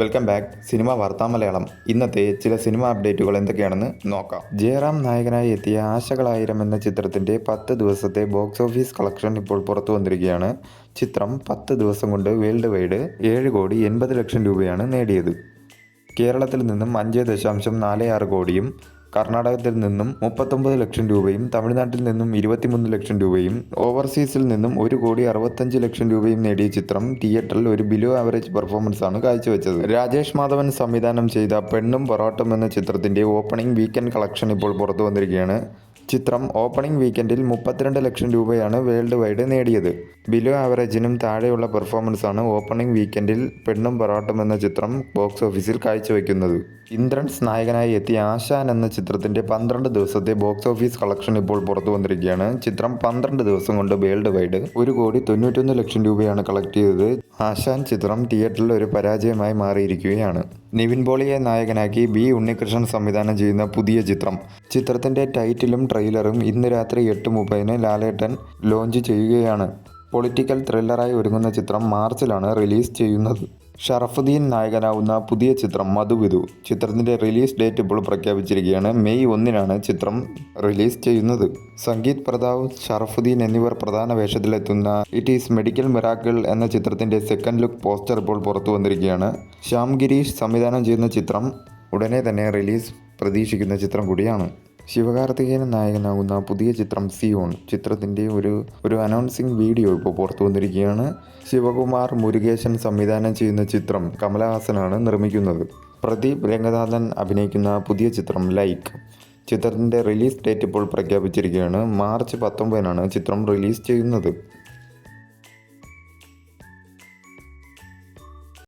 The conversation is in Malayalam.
വെൽക്കം ബാക്ക് സിനിമ വാർത്താ മലയാളം. ഇന്നത്തെ ചില സിനിമ അപ്ഡേറ്റുകൾ എന്തൊക്കെയാണെന്ന് നോക്കാം. ജയറാം നായകനായി എത്തിയ ആശകളായിരം എന്ന ചിത്രത്തിൻ്റെ 10 ദിവസത്തെ ബോക്സ് ഓഫീസ് കളക്ഷൻ ഇപ്പോൾ പുറത്തു വന്നിരിക്കുകയാണ്. ചിത്രം 10 ദിവസം കൊണ്ട് വേൾഡ് വൈഡ് 7,80,00,000 രൂപയാണ് നേടിയത്. കേരളത്തിൽ നിന്നും 5.46 കോടിയും കർണാടകത്തിൽ നിന്നും 39 ലക്ഷം രൂപയും തമിഴ്നാട്ടിൽ നിന്നും 23 ലക്ഷം രൂപയും ഓവർസീസിൽ നിന്നും 1,65,00,000 രൂപയും നേടിയ ചിത്രം തിയേറ്ററിൽ ഒരു ബിലോ ആവറേജ് പെർഫോമൻസാണ് കാഴ്ചവെച്ചത്. രാജേഷ് മാധവൻ സംവിധാനം ചെയ്ത പെണ്ണും പൊറോട്ടും എന്ന ചിത്രത്തിൻ്റെ ഓപ്പണിംഗ് വീക്കെൻഡ് കളക്ഷൻ ഇപ്പോൾ പുറത്തു വന്നിരിക്കുകയാണ്. ചിത്രം ഓപ്പണിംഗ് വീക്കെൻഡിൽ 32 ലക്ഷം രൂപയാണ് വേൾഡ് വൈഡ് നേടിയത്. ബിലോ ആവറേജിനും താഴെയുള്ള പെർഫോമൻസാണ് ഓപ്പണിംഗ് വീക്കെൻഡിൽ പെണ്ണും പൊറോട്ടും എന്ന ചിത്രം ബോക്സ് ഓഫീസിൽ കാഴ്ചവെക്കുന്നത്. ഇന്ദ്രൻസ് നായകനായി എത്തിയ ആശാൻ എന്ന ചിത്രത്തിൻ്റെ 12 ദിവസത്തെ ബോക്സ് ഓഫീസ് കളക്ഷൻ ഇപ്പോൾ പുറത്തു വന്നിരിക്കുകയാണ്. ചിത്രം 12 ദിവസം കൊണ്ട് വേൾഡ് വൈഡ് 1,91,00,000 രൂപയാണ് കളക്ട് ചെയ്തത്. ആശാൻ ചിത്രം തിയേറ്ററിൽ ഒരു പരാജയമായി മാറിയിരിക്കുകയാണ്. നിവിൻ പോളിയെ നായകനാക്കി ബി ഉണ്ണികൃഷ്ണൻ സംവിധാനം ചെയ്യുന്ന പുതിയ ചിത്രത്തിൻ്റെ ടൈറ്റിലും ട്രെയിലറും ഇന്ന് രാത്രി 8:30 ലാലേട്ടൻ ലോഞ്ച് ചെയ്യുകയാണ്. പൊളിറ്റിക്കൽ ത്രില്ലറായി ഒരുങ്ങുന്ന ചിത്രം മാർച്ചിലാണ് റിലീസ് ചെയ്യുന്നത്. ഷറഫുദ്ദീൻ നായകനാവുന്ന പുതിയ ചിത്രം മധുവിധു ചിത്രത്തിൻ്റെ റിലീസ് ഡേറ്റ് ഇപ്പോൾ പ്രഖ്യാപിച്ചിരിക്കുകയാണ്. മെയ് 1 ചിത്രം റിലീസ് ചെയ്യുന്നത്. സംഗീത് പ്രതാപ്, ഷറഫുദ്ദീൻ എന്നിവർ പ്രധാന വേഷത്തിലെത്തുന്ന ഇറ്റ് ഈസ് മെഡിക്കൽ മിറാക്കിൾ എന്ന ചിത്രത്തിൻ്റെ സെക്കൻഡ് ലുക്ക് പോസ്റ്റർ ഇപ്പോൾ പുറത്തു വന്നിരിക്കുകയാണ്. ശ്യാം ഗിരീഷ് സംവിധാനം ചെയ്യുന്ന ചിത്രം ഉടനെ തന്നെ റിലീസ് പ്രതീക്ഷിക്കുന്ന ചിത്രം കൂടിയാണ്. ശിവകാർത്തികേയൻ നായകനാകുന്ന പുതിയ ചിത്രം സിയോൺ ചിത്രത്തിൻ്റെ ഒരു അനൗൺസിംഗ് വീഡിയോ ഇപ്പോൾ പുറത്തു വന്നിരിക്കുകയാണ്. ശിവകുമാർ മുരുകേശൻ സംവിധാനം ചെയ്യുന്ന ചിത്രം കമലഹാസനാണ് നിർമ്മിക്കുന്നത്. പ്രദീപ് രംഗനാഥൻ അഭിനയിക്കുന്ന പുതിയ ചിത്രം ലൈക്ക് ചിത്രത്തിൻ്റെ റിലീസ് ഡേറ്റ് ഇപ്പോൾ പ്രഖ്യാപിച്ചിരിക്കുകയാണ്. മാർച്ച് 19 ചിത്രം റിലീസ് ചെയ്യുന്നത്.